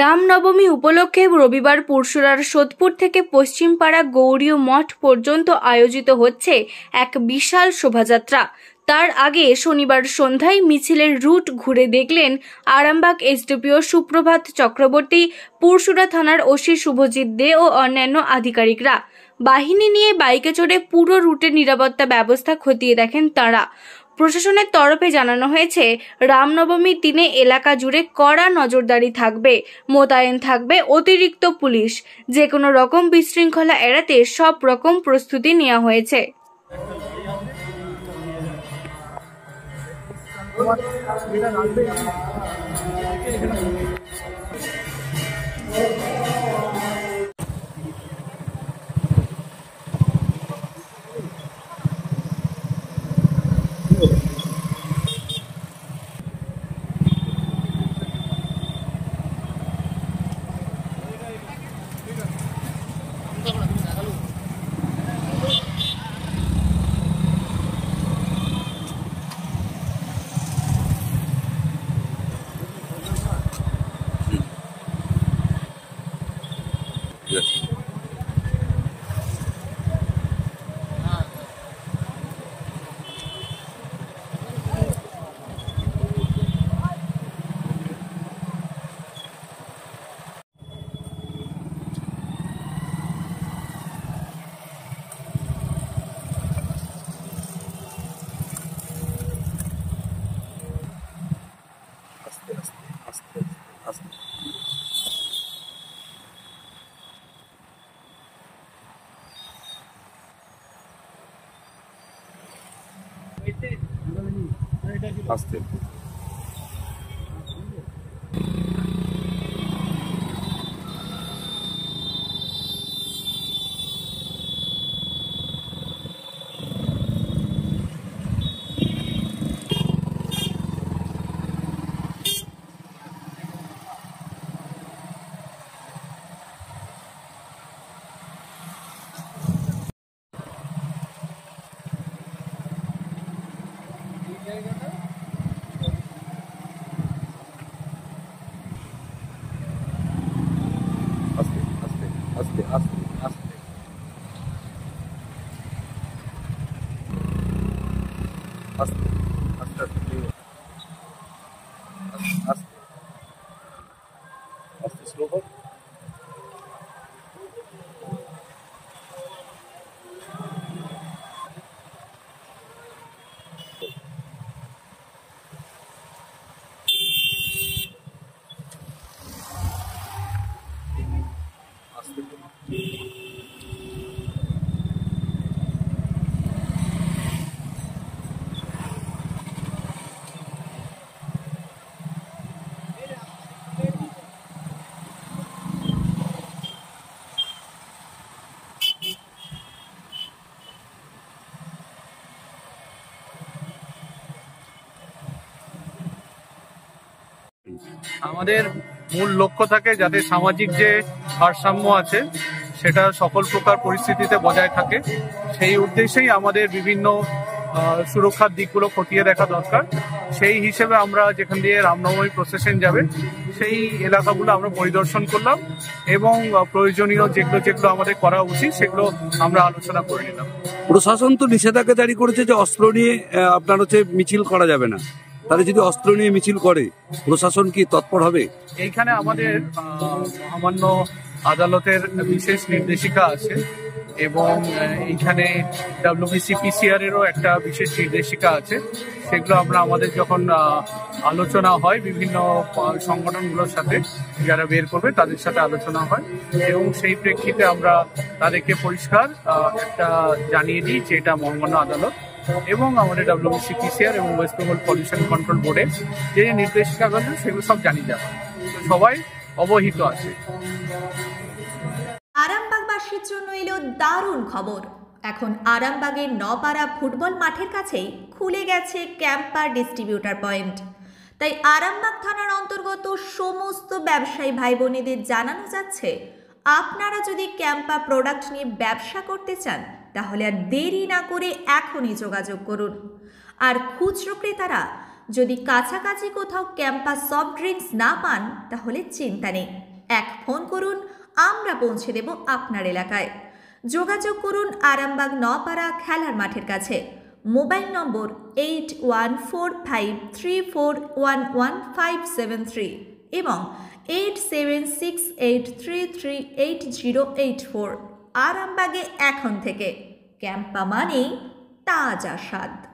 রামনবমী উপলক্ষে রবিবার পুরসুরার সোদপুর থেকে পশ্চিমপাড়া গৌরীয় মঠ পর্যন্ত আয়োজিত হচ্ছে এক বিশাল শোভাযাত্রা। তার আগে শনিবার সন্ধ্যায় মিছিলের রুট ঘুরে দেখলেন আরামবাগ এসডিপিও সুপ্রভাত চক্রবর্তী, পুরসুরা থানার ওসি শুভজিৎ দে ও অন্যান্য আধিকারিকরা। বাহিনী নিয়ে বাইকে চড়ে পুরো রুটের নিরাপত্তা ব্যবস্থা খতিয়ে দেখেন তাঁরা। প্রশাসনের তরফে জানানো হয়েছে, রামনবমীর দিনে এলাকা জুড়ে কড়া নজরদারি থাকবে, মোতায়েন থাকবে অতিরিক্ত পুলিশ। যে কোনো রকম বিশৃঙ্খলা এড়াতে সব রকম প্রস্তুতি নেওয়া হয়েছে। আস্তে আস্তে আস্তে আস্তে আস্তে আস্তে আস্তে আস্তে স্লো হোক। আমাদের মূল লক্ষ্য থাকে যাতে সামাজিক যে ভারসাম্য আছে সেটা সকল প্রকার পরিস্থিতিতে বজায় থাকে। সেই উদ্দেশ্যেই আমাদের বিভিন্ন সুরক্ষার দিকগুলো খতিয়ে দেখা দরকার। সেই হিসেবে আমরা যেখান দিয়ে রামনবমী প্রসেশন যাবে সেই এলাকাগুলো আমরা পরিদর্শন করলাম এবং প্রয়োজনীয় যেগুলো আমাদের করা উচিত সেগুলো আমরা আলোচনা করে নিলাম। প্রশাসন তো নিষেধাজ্ঞা জারি করেছে যে অস্ত্র নিয়ে আপনার মিছিল করা যাবে না। তাহলে যদি অস্ত্র নিয়ে মিছিল করে প্রশাসন কি তৎপর হবে? এইখানে আমাদের সামান্য আদালতের বিশেষ নির্দেশিকা আছে এবং এইখানে WBC-PCR এরও একটা বিশেষ নির্দেশিকা আছে। সেগুলো আমরা আমাদের যখন আলোচনা হয় বিভিন্ন সংগঠনগুলোর সাথে, যারা বের করবে তাদের সাথে আলোচনা হয় এবং সেই প্রেক্ষিতে আমরা তাদেরকে পরিষ্কার একটা জানিয়ে দিই যে এটা মহামান্য আদালত এবং আমাদের WBC-PCR এবং ওয়েস্ট বেঙ্গল পলিউশন কন্ট্রোল বোর্ডের যে নির্দেশিকাগুলো সেগুলো সব জানিয়ে যাবে, সবাই অবহিত আছে। আরামবাগবাসীর জন্য এলো দারুণ খবর। এখন আরামবাগের নপাড়া ফুটবল মাঠের কাছেই খুলে গেছে ক্যাম্পার ডিস্ট্রিবিউটার পয়েন্ট। তাই আরামবাগ থানার অন্তর্গত সমস্ত ব্যবসায়ী ভাই বোনেদের জানানো যাচ্ছে, আপনারা যদি ক্যাম্পা প্রোডাক্ট নিয়ে ব্যবসা করতে চান তাহলে আর দেরি না করে এখনই যোগাযোগ করুন। আর খুচরো ক্রেতারা যদি কাছাকাছি কোথাও ক্যাম্পা সফট ড্রিঙ্কস না পান তাহলে চিন্তা নেই, এক ফোন করুন, আমরা পৌঁছে দেব আপনার এলাকায়। যোগাযোগ করুন আরামবাগ নপাড়া খেলার মাঠের কাছে। মোবাইল নম্বর 814534115573 এবং 8768338084। আরামবাগে এখন থেকে ক্যাম্পা মানেই তাজা স্বাদ।